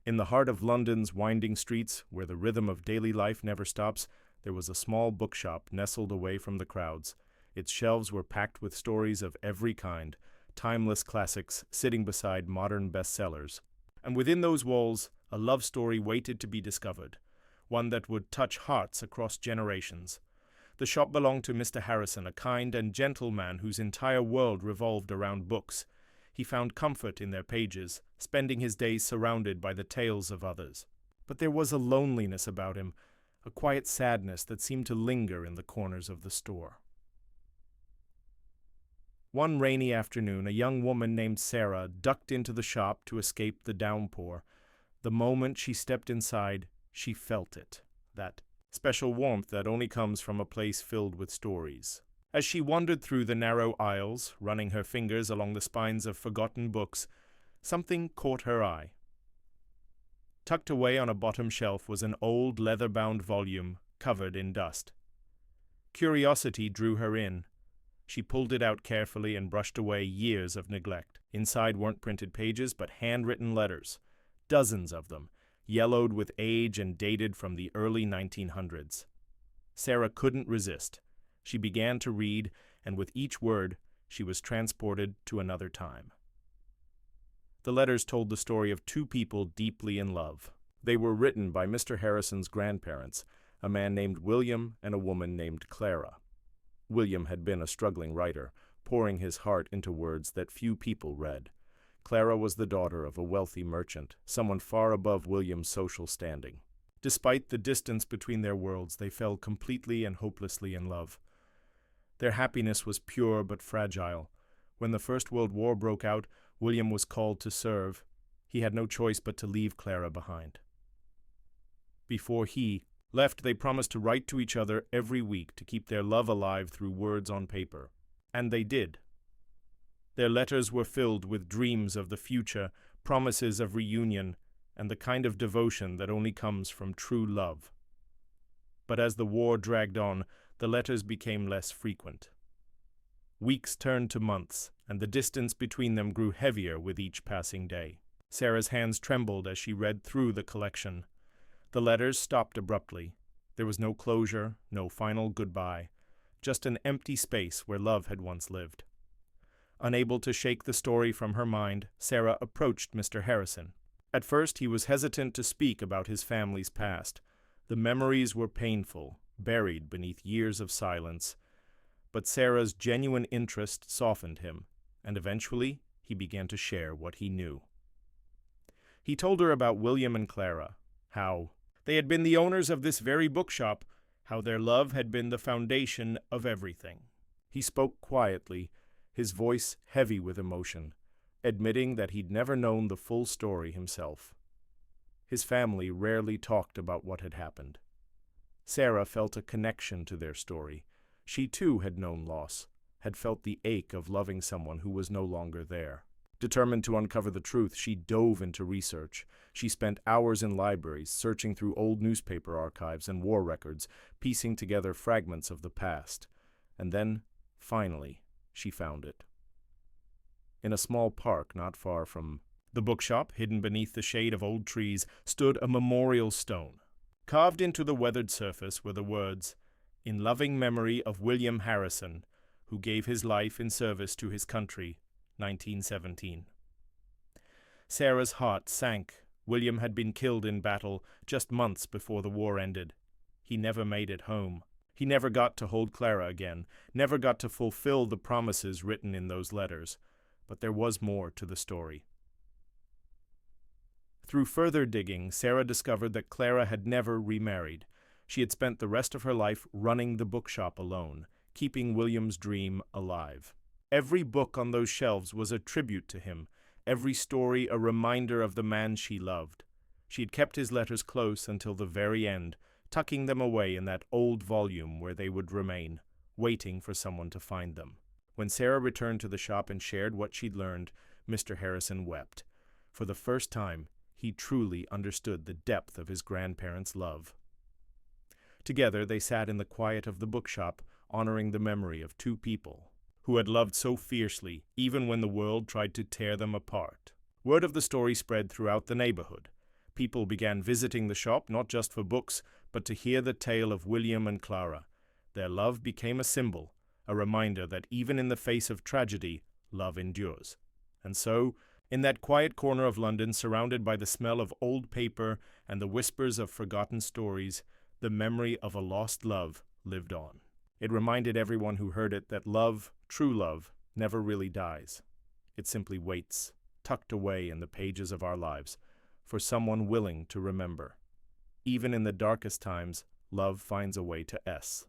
In the heart of London's winding streets, where the rhythm of daily life never stops, there was a small bookshop nestled away from the crowds. Its shelves were packed with stories of every kind, timeless classics sitting beside modern bestsellers. And within those walls, a love story waited to be discovered, one that would touch hearts across generations. The shop belonged to Mr. Harrison, a kind and gentle man whose entire world revolved around books. He found comfort in their pages, spending his days surrounded by the tales of others. But there was a loneliness about him, a quiet sadness that seemed to linger in the corners of the store. One rainy afternoon, a young woman named Sarah ducked into the shop to escape the downpour. The moment she stepped inside, she felt it, that special warmth that only comes from a place filled with stories. As she wandered through the narrow aisles, running her fingers along the spines of forgotten books, something caught her eye. Tucked away on a bottom shelf was an old leather-bound volume covered in dust. Curiosity drew her in. She pulled it out carefully and brushed away years of neglect. Inside weren't printed pages, but handwritten letters, dozens of them, yellowed with age and dated from the early 1900s. Sarah couldn't resist. She began to read, and with each word, she was transported to another time. The letters told the story of two people deeply in love. They were written by Mr. Harrison's grandparents, a man named William and a woman named Clara. William had been a struggling writer, pouring his heart into words that few people read. Clara was the daughter of a wealthy merchant, someone far above William's social standing. Despite the distance between their worlds, they fell completely and hopelessly in love. Their happiness was pure but fragile. When the First World War broke out, William was called to serve. He had no choice but to leave Clara behind. Before he left, they promised to write to each other every week to keep their love alive through words on paper. And they did. Their letters were filled with dreams of the future, promises of reunion, and the kind of devotion that only comes from true love. But as the war dragged on, the letters became less frequent. Weeks turned to months, and the distance between them grew heavier with each passing day. Sarah's hands trembled as she read through the collection. The letters stopped abruptly. There was no closure, no final goodbye, just an empty space where love had once lived. Unable to shake the story from her mind, Sarah approached Mr. Harrison. At first, he was hesitant to speak about his family's past. The memories were painful, buried beneath years of silence. But Sarah's genuine interest softened him, and eventually he began to share what he knew. He told her about William and Clara, how they had been the owners of this very bookshop, how their love had been the foundation of everything. He spoke quietly, his voice heavy with emotion, admitting that he'd never known the full story himself. His family rarely talked about what had happened. Sarah felt a connection to their story. She too had known loss, had felt the ache of loving someone who was no longer there. Determined to uncover the truth, she dove into research. She spent hours in libraries, searching through old newspaper archives and war records, piecing together fragments of the past. And then, finally, she found it. In a small park not far from the bookshop, hidden beneath the shade of old trees, stood a memorial stone. Carved into the weathered surface were the words, "In loving memory of William Harrison, who gave his life in service to his country, 1917. Sarah's heart sank. William had been killed in battle just months before the war ended. He never made it home. He never got to hold Clara again, never got to fulfill the promises written in those letters. But there was more to the story. Through further digging, Sarah discovered that Clara had never remarried. She had spent the rest of her life running the bookshop alone, keeping William's dream alive. Every book on those shelves was a tribute to him, every story a reminder of the man she loved. She had kept his letters close until the very end, tucking them away in that old volume where they would remain, waiting for someone to find them. When Sarah returned to the shop and shared what she'd learned, Mr. Harrison wept. For the first time, he truly understood the depth of his grandparents' love. Together, they sat in the quiet of the bookshop, honoring the memory of two people who had loved so fiercely, even when the world tried to tear them apart. Word of the story spread throughout the neighborhood. People began visiting the shop not just for books, but to hear the tale of William and Clara. Their love became a symbol, a reminder that even in the face of tragedy, love endures. And so, in that quiet corner of London, surrounded by the smell of old paper and the whispers of forgotten stories, the memory of a lost love lived on. It reminded everyone who heard it that love, true love, never really dies. It simply waits, tucked away in the pages of our lives, for someone willing to remember. Even in the darkest times, love finds a way to S.